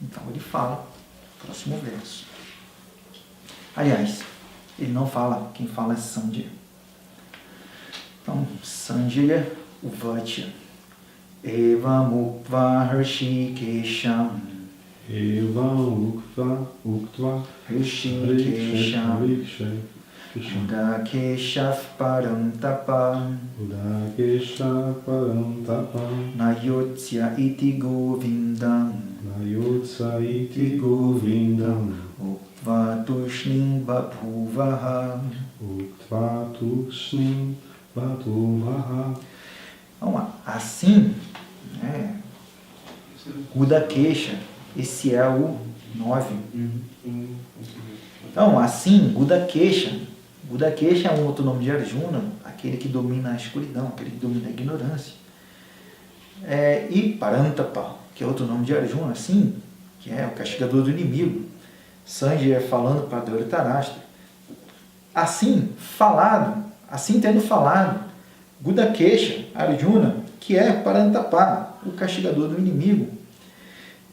Então ele fala, próximo verso. Aliás, ele não fala, quem fala é Sanjaya. Então, Sanjaya Uvacha Evam Uktva Hrishikesham Evam Uktva Hrishikesham Udakeshav Param Tapa Nayotsya iti Govindam Uktva Tushnim Babhuvaha. Então, assim, Udakesha, esse é o 9. Então, assim, Udakesha é um outro nome de Arjuna, aquele que domina a escuridão, aquele que domina a ignorância. E Parantapa, que é outro nome de Arjuna, assim, que é o castigador do inimigo. Sanjaya falando para Dhritarashtra. Assim tendo falado, Udakesha, Arjuna, que é Parantapa, o castigador do inimigo,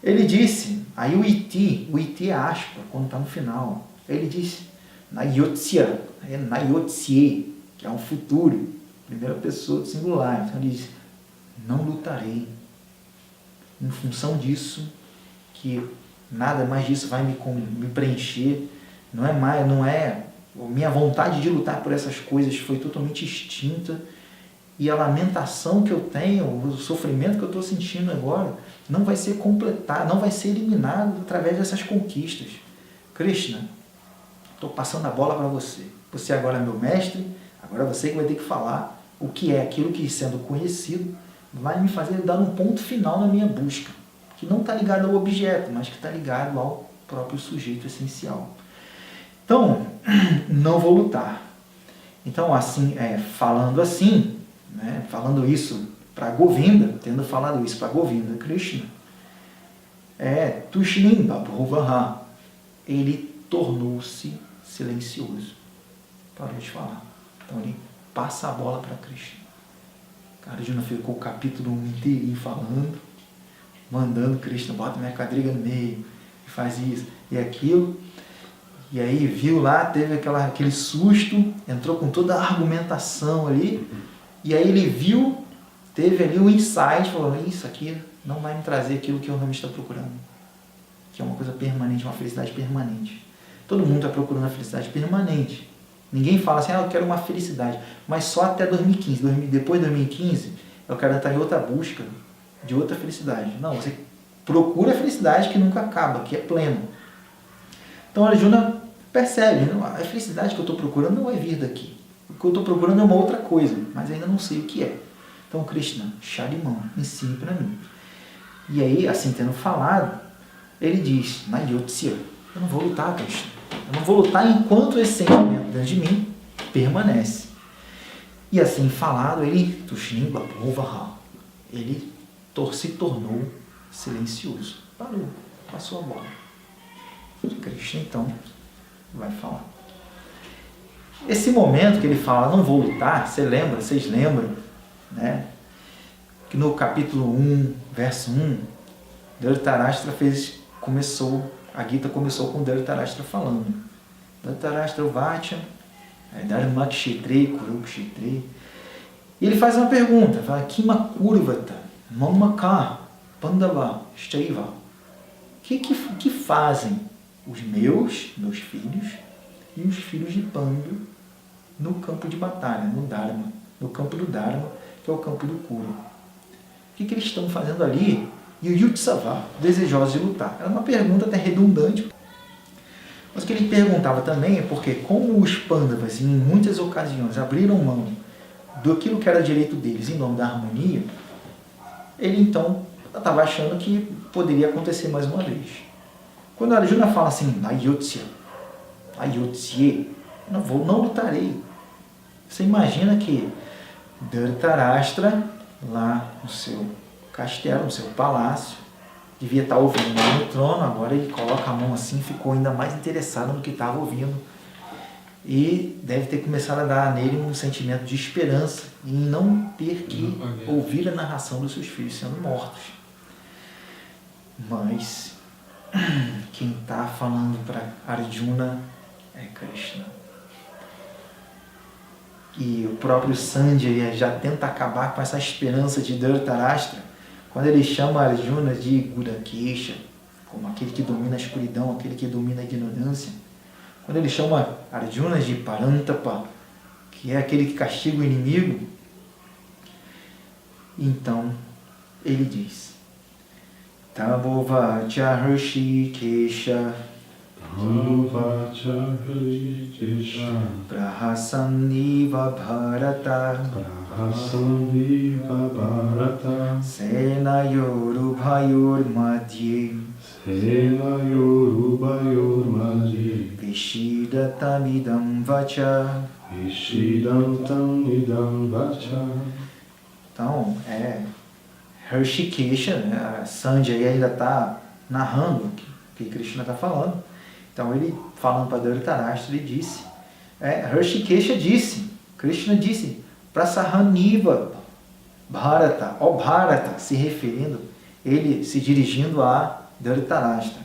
ele disse, aí o iti é aspa, quando está no final, ele disse, Nayotsya, Nayotsye, que é um futuro, primeira pessoa do singular. Então ele diz, não lutarei. Em função disso, que nada mais disso vai me preencher, não é minha vontade de lutar por essas coisas foi totalmente extinta, e a lamentação que eu tenho, o sofrimento que eu estou sentindo agora, não vai ser completado, não vai ser eliminado através dessas conquistas. Krishna, estou passando a bola para você. Você agora é meu mestre, agora você que vai ter que falar o que é aquilo que, sendo conhecido, vai me fazer dar um ponto final na minha busca, que não está ligado ao objeto, mas que está ligado ao próprio sujeito essencial. Então, não vou lutar. Então, assim, falando assim, falando isso para Govinda, tendo falado isso para Govinda, Krishna, Tushnim Babhuvaha, ele tornou-se silencioso. Parou de falar. Então ele passa a bola para Krishna. Arjuna ficou o capítulo 1 inteirinho falando, mandando Krishna, bota minha quadriga no meio, faz isso e aquilo. E aí viu lá, teve aquele susto, entrou com toda a argumentação ali, e aí ele viu, teve ali o insight, falou, isso aqui não vai me trazer aquilo que eu realmente estou procurando, que é uma coisa permanente, uma felicidade permanente. Todo mundo está procurando a felicidade permanente. Ninguém fala assim, eu quero uma felicidade, mas só até 2015. Depois de 2015, eu quero estar em outra busca de outra felicidade. Não, você procura a felicidade que nunca acaba, que é plena. Então Arjuna percebe, a felicidade que eu estou procurando não vai vir daqui. O que eu estou procurando é uma outra coisa, mas ainda não sei o que é. Então Krishna, Sharimão, ensine para mim. E aí, assim tendo falado, ele diz, Nayotsya, eu não vou lutar, Krishna. Eu não vou lutar enquanto esse sentimento dentro de mim permanece. E assim falado, ele, Tushnim Babhuvaha, ele se tornou silencioso. Parou, passou a bola. Krishna, então, vai falar. Esse momento que ele fala, não vou lutar, vocês lembram, né? Que no capítulo 1, verso 1, Dhritarashtra a Gita começou com Dhritarashtra falando. Dhritarashtra Vacha, Dharma Kshetre, Kuru Kshetre. E ele faz uma pergunta, fala, Kima Kurvata, Mamaka, Pandava, Shaiva. O que fazem os meus filhos e os filhos de Pandu no campo de batalha, no Dharma, no campo do Dharma, que é o campo do Kuru? O que eles estão fazendo ali? E o Yutsava, desejosos de lutar. Era uma pergunta até redundante. Mas o que ele perguntava também é porque, como os Pandavas, em muitas ocasiões, abriram mão daquilo que era direito deles em nome da harmonia, ele então estava achando que poderia acontecer mais uma vez. Quando Arjuna fala assim, Nayotsya, não lutarei. Você imagina que Dhritarashtra, lá no seu castelo, no seu palácio, devia estar ouvindo lá no trono, agora ele coloca a mão assim, ficou ainda mais interessado no que estava ouvindo. E deve ter começado a dar nele um sentimento de esperança em não ter que ouvir a narração dos seus filhos sendo mortos. Mas quem está falando para Arjuna é Krishna. E o próprio Sanjaya já tenta acabar com essa esperança de Dhritarashtra quando ele chama Arjuna de Gudakesha, como aquele que domina a escuridão, aquele que domina a ignorância. Quando ele chama Arjuna de Parantapa, que é aquele que castiga o inimigo, então ele diz: Tavovacha Hrishikesha Prahasanniva Bharata Senayorubayor Madhye Vishidatamidam Vacha. Então, Hrishikesha, né? Sanjaya ainda está narrando o que Krishna está falando. Então, ele falando para Dhritarashtra, ele disse, Hrishikesha disse, Krishna disse, Prasahaniva Bharata, ó Bharata, se referindo, ele se dirigindo a Dhritarashtra.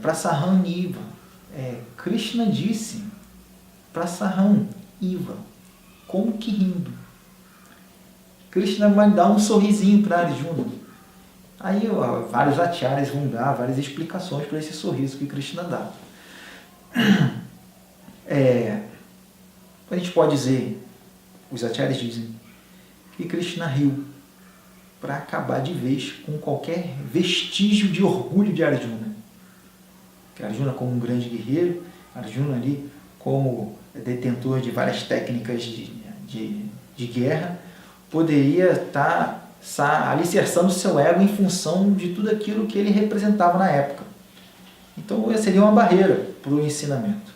Prasahaniva, Krishna disse, Prasahan Iva, como que rindo. Krishna vai dar um sorrisinho para Arjuna. Aí vários acharyas vão dar várias explicações para esse sorriso que Krishna dá. A gente pode dizer, os acharyas dizem, que Krishna riu para acabar de vez com qualquer vestígio de orgulho de Arjuna. Que Arjuna como um grande guerreiro, Arjuna ali como detentor de várias técnicas de guerra, poderia estar alicerçando seu ego em função de tudo aquilo que ele representava na época. Então, seria uma barreira para o ensinamento.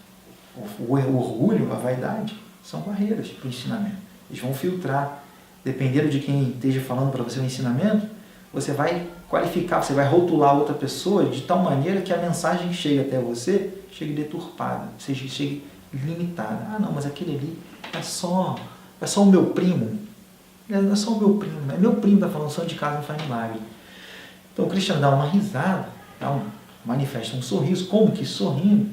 O orgulho, a vaidade, são barreiras para o ensinamento. Eles vão filtrar. Dependendo de quem esteja falando para você o ensinamento, você vai qualificar, você vai rotular outra pessoa de tal maneira que a mensagem chegue até você, chegue deturpada, chegue limitada. Ah, não, mas aquele ali é só o meu primo. É só o meu primo. É meu primo que está falando, santo de casa não faz milagre. Então o Krishna dá uma risada, manifesta um sorriso, como que sorrindo,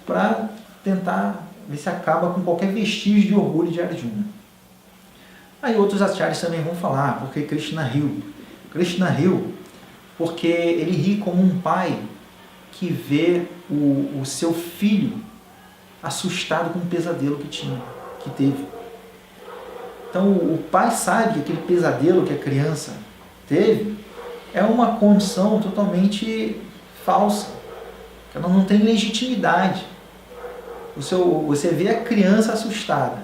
para tentar ver se acaba com qualquer vestígio de orgulho de Arjuna. Aí outros acharyas também vão falar, porque Krishna riu. Krishna riu porque ele ri como um pai que vê o seu filho assustado com um pesadelo que teve. Então o pai sabe que aquele pesadelo que a criança teve é uma condição totalmente falsa, que ela não tem legitimidade. Você vê a criança assustada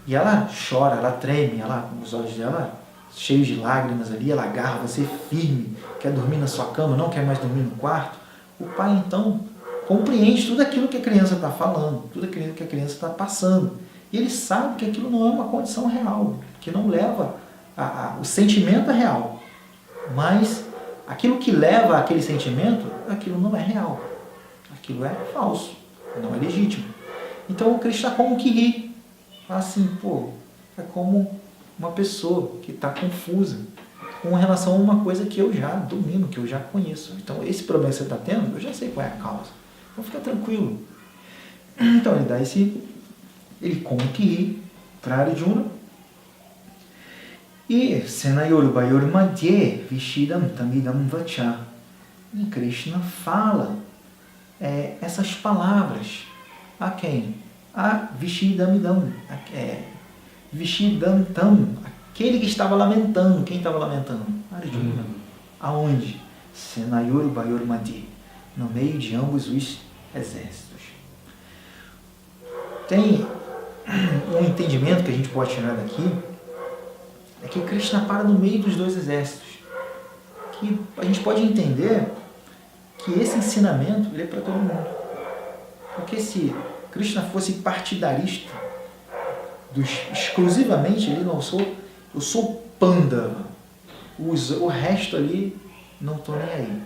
e ela chora, ela treme, os olhos dela cheios de lágrimas ali, ela agarra você firme, quer dormir na sua cama, não quer mais dormir no quarto. O pai então compreende tudo aquilo que a criança está falando, tudo aquilo que a criança está passando. E ele sabe que aquilo não é uma condição real, que não leva o sentimento é real. Mas aquilo que leva àquele sentimento, aquilo não é real. Aquilo é falso, não é legítimo. Então o Krishna como que ri. Fala assim, é como uma pessoa que está confusa com relação a uma coisa que eu já domino, que eu já conheço. Então esse problema que você está tendo, eu já sei qual é a causa. Então fica tranquilo. Então ele como que ri para Arjuna. E Senayorubayor Madhye Vishidam Tamidam Vacha. E Krishna fala essas palavras a quem? A Vishidamidam. Vishidantam, aquele que estava lamentando. Quem estava lamentando? Arjuna. Aonde? Senayorubayor Madhye, no meio de ambos os exércitos. Tem um entendimento que a gente pode tirar daqui, é que Krishna para no meio dos dois exércitos. Que a gente pode entender que esse ensinamento ele é para todo mundo. Porque se Krishna fosse partidarista, exclusivamente, ele não eu sou Pandava, o resto ali não estou nem aí.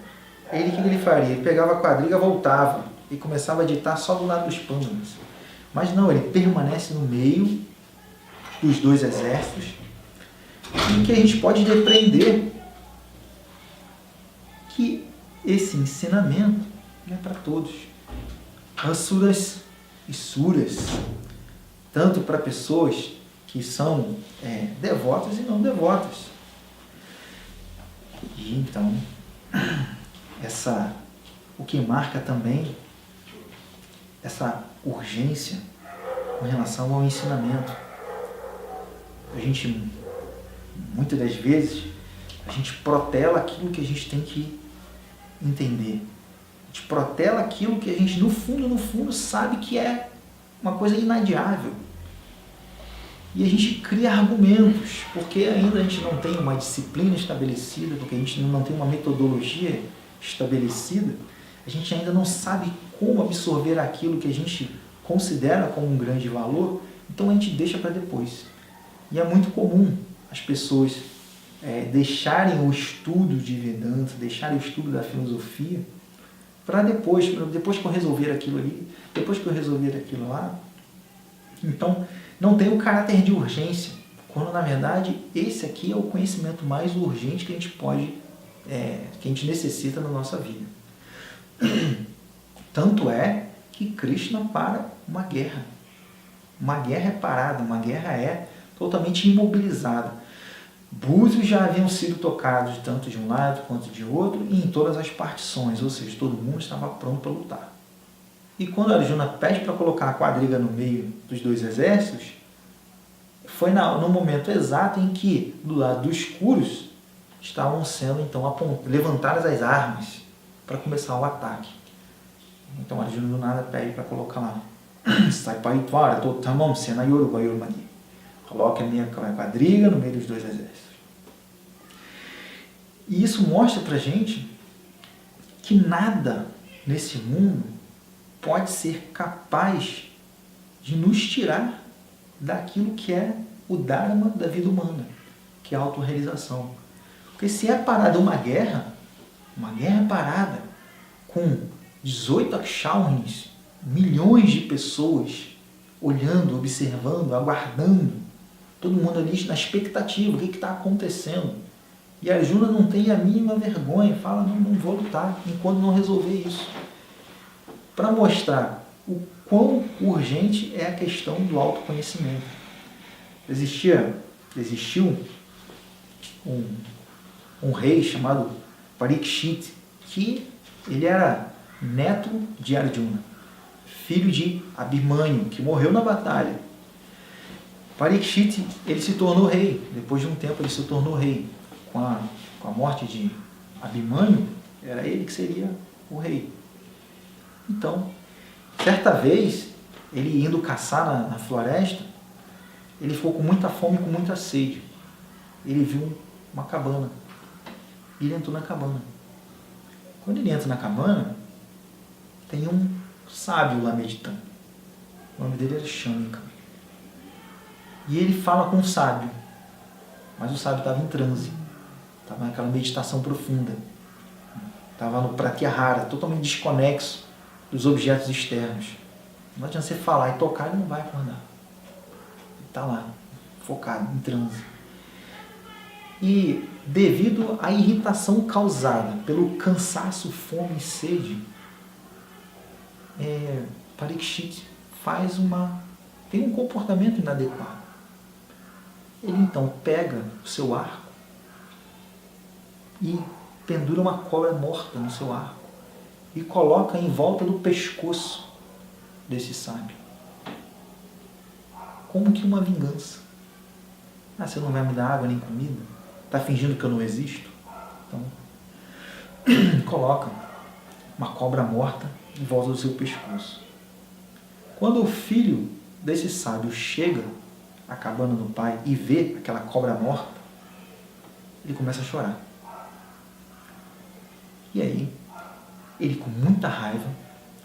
Ele, o que ele faria? Ele pegava a quadriga, voltava e começava a ditar só do lado dos Pandavas. Mas não, ele permanece no meio dos dois exércitos, e que a gente pode depreender que esse ensinamento é para todos. Asuras e suras, tanto para pessoas que são devotas e não devotas. E então, o que marca também essa urgência com relação ao ensinamento. A gente, muitas das vezes, a gente protela aquilo que a gente tem que entender. A gente protela aquilo que a gente, no fundo, sabe que é uma coisa inadiável. E a gente cria argumentos, porque ainda a gente não tem uma disciplina estabelecida, porque a gente não tem uma metodologia estabelecida, a gente ainda não sabe como absorver aquilo que a gente considera como um grande valor, então a gente deixa para depois. E é muito comum as pessoas deixarem o estudo de Vedanta, deixarem o estudo da filosofia, para depois que eu resolver aquilo ali, depois que eu resolver aquilo lá. Então, não tem o caráter de urgência, quando na verdade esse aqui é o conhecimento mais urgente que a gente pode, que a gente necessita na nossa vida. Tanto é que Krishna para uma guerra. Uma guerra é parada, uma guerra é totalmente imobilizada. Búzios já haviam sido tocados tanto de um lado quanto de outro e em todas as partições, ou seja, todo mundo estava pronto para lutar. E quando Arjuna pede para colocar a quadriga no meio dos dois exércitos, foi no momento exato em que, do lado dos escuros, estavam sendo então levantadas as armas para começar o ataque. Então Arjuna do nada pede para colocar lá. Coloque a minha quadriga no meio dos dois exércitos. E isso mostra para a gente que nada nesse mundo pode ser capaz de nos tirar daquilo que é o Dharma da vida humana, que é a autorrealização. Porque se é parada uma guerra parada, com 18 akshaurnis, milhões de pessoas olhando, observando, aguardando, todo mundo ali na expectativa, o que está acontecendo. E Arjuna não tem a mínima vergonha, fala, não vou lutar enquanto não resolver isso. Para mostrar o quão urgente é a questão do autoconhecimento. Existiu um rei chamado Parikshit, que ele era neto de Arjuna, filho de Abhimanyu, que morreu na batalha. Parikshit, ele se tornou rei, depois de um tempo ele se tornou rei. Com a morte de Abhimanyu, era ele que seria o rei. Então, certa vez, ele indo caçar na floresta, ele ficou com muita fome e com muita sede. Ele viu uma cabana. E ele entrou na cabana. Quando ele entra na cabana, tem um sábio lá meditando. O nome dele era Shanika. E ele fala com o sábio. Mas o sábio estava em transe. Estava naquela meditação profunda. Estava no pratyahara, totalmente desconexo dos objetos externos. Não adianta você falar e tocar, ele não vai acordar. Ele está lá, focado, em transe. E devido à irritação causada pelo cansaço, fome e sede, Parikshit tem um comportamento inadequado. Ele então pega o seu arco e pendura uma cobra morta no seu arco e coloca em volta do pescoço desse sábio. Como que uma vingança. Você não vai me dar água nem comida? Está fingindo que eu não existo? Então, coloca uma cobra morta em volta do seu pescoço. Quando o filho desse sábio chega à cabana do pai e vê aquela cobra morta, ele começa a chorar. E aí, ele com muita raiva,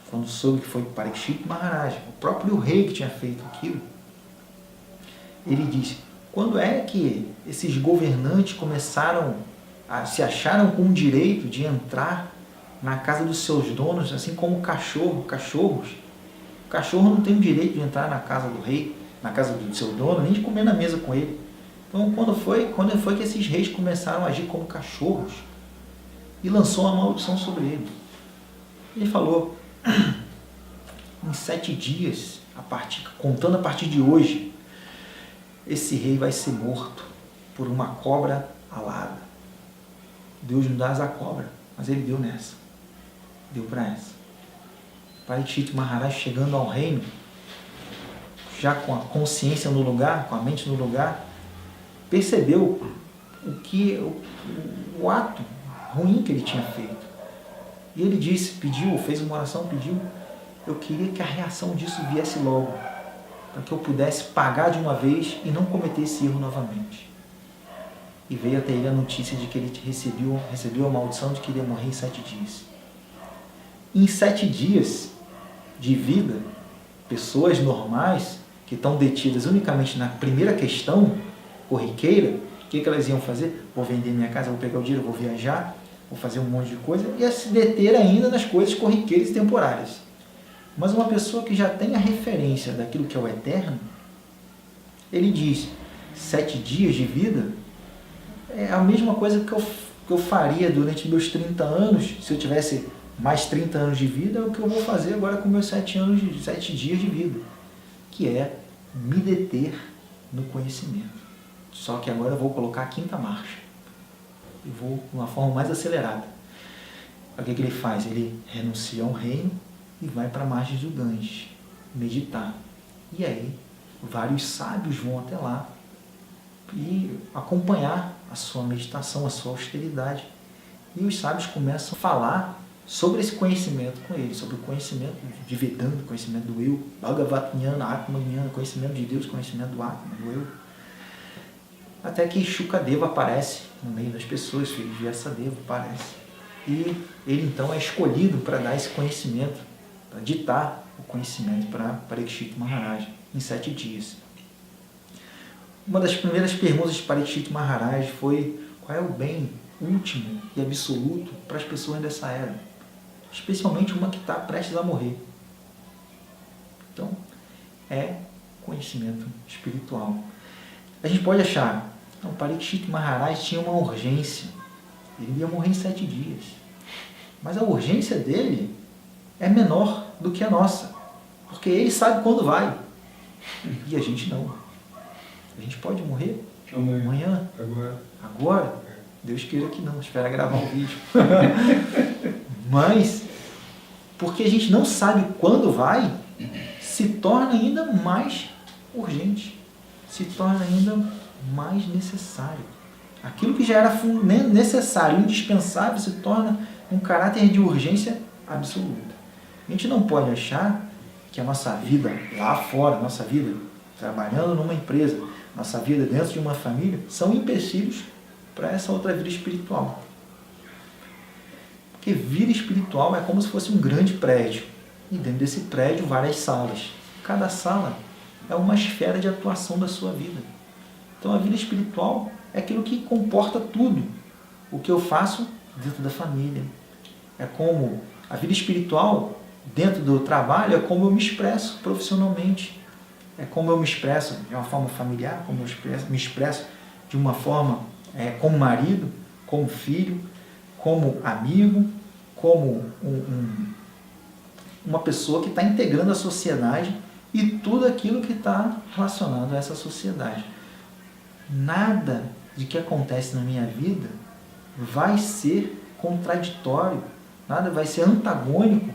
quando soube que foi Parikshit Maharaj, o próprio rei que tinha feito aquilo, ele disse: quando é que esses governantes se acharam com o direito de entrar na casa dos seus donos, assim como cachorros? O cachorro não tem o direito de entrar na casa do rei, na casa do seu dono, nem de comer na mesa com ele. Então, quando foi que esses reis começaram a agir como cachorros? e lançou uma maldição sobre ele. Ele falou, em 7 dias, contando a partir de hoje, esse rei vai ser morto por uma cobra alada. Deus não dá asa à cobra, mas ele deu nessa. Deu para essa. Parikshit Maharaj chegando ao reino, já com a consciência no lugar, com a mente no lugar, percebeu o ato ruim que ele tinha feito. E ele disse, fez uma oração, pediu, eu queria que a reação disso viesse logo, para que eu pudesse pagar de uma vez e não cometer esse erro novamente. E veio até ele a notícia de que ele recebeu a maldição de que ele ia morrer em 7 dias. Em 7 dias de vida, pessoas normais, que estão detidas unicamente na primeira questão corriqueira, o que elas iam fazer? Vou vender minha casa, vou pegar o dinheiro, vou viajar, vou fazer um monte de coisa, e a se deter ainda nas coisas corriqueiras e temporárias. Mas uma pessoa que já tem a referência daquilo que é o eterno, ele diz, 7 dias de vida é a mesma coisa que eu faria durante meus 30 anos, se eu tivesse mais 30 anos de vida, é o que eu vou fazer agora com meus 7 dias de vida, que é me deter no conhecimento. Só que agora eu vou colocar a 5ª marcha. E vou de uma forma mais acelerada. O que ele faz? Ele renuncia ao reino e vai para a margem do Ganges, meditar. E aí, vários sábios vão até lá e acompanhar a sua meditação, a sua austeridade. E os sábios começam a falar sobre esse conhecimento com ele, sobre o conhecimento de Vedanta, conhecimento do eu, Bhagavat Jnana, Atma Jnana, conhecimento de Deus, conhecimento do Atma, do eu. Até que Shukadeva aparece no meio das pessoas, filho de Vyasadeva aparece. E ele então é escolhido para dar esse conhecimento, para ditar o conhecimento para Parikshit Maharaj em 7 dias. Uma das primeiras perguntas de Parikshit Maharaj foi qual é o bem último e absoluto para as pessoas dessa era, especialmente uma que está prestes a morrer. Então, é conhecimento espiritual. A gente pode achar, não, Parikshit Maharaj tinha uma urgência, ele ia morrer em 7 dias, mas a urgência dele é menor do que a nossa, porque ele sabe quando vai, e a gente não. A gente pode morrer amanhã, agora, Deus queira que não, espera gravar um vídeo. Mas, porque a gente não sabe quando vai, se torna ainda mais urgente, se torna ainda mais necessário. Aquilo que já era necessário, indispensável, se torna um caráter de urgência absoluta. A gente não pode achar que a nossa vida lá fora, nossa vida trabalhando numa empresa, nossa vida dentro de uma família, são empecilhos para essa outra vida espiritual. Porque vida espiritual é como se fosse um grande prédio. E dentro desse prédio, várias salas. Cada sala é uma esfera de atuação da sua vida. Então a vida espiritual é aquilo que comporta tudo. O que eu faço dentro da família. É como a vida espiritual, dentro do trabalho, é como eu me expresso profissionalmente. É como eu me expresso de uma forma familiar, como eu me expresso de uma forma como marido, como filho, como amigo, como uma pessoa que está integrando a sociedade e tudo aquilo que está relacionado a essa sociedade. Nada de que acontece na minha vida vai ser contraditório, nada vai ser antagônico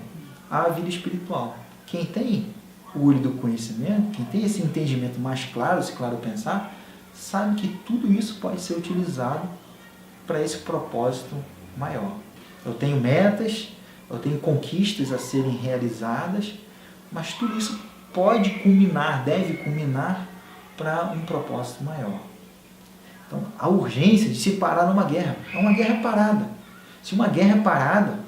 à vida espiritual. Quem tem o olho do conhecimento, quem tem esse entendimento mais claro, esse claro pensar, sabe que tudo isso pode ser utilizado para esse propósito maior. Eu tenho metas, eu tenho conquistas a serem realizadas, mas tudo isso pode culminar, deve culminar para um propósito maior. Então, a urgência de se parar numa guerra, é uma guerra parada. Se uma guerra é parada,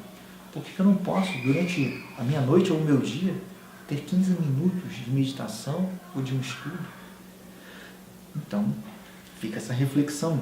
por que eu não posso, durante a minha noite ou o meu dia, ter 15 minutos de meditação ou de um estudo? Então, fica essa reflexão.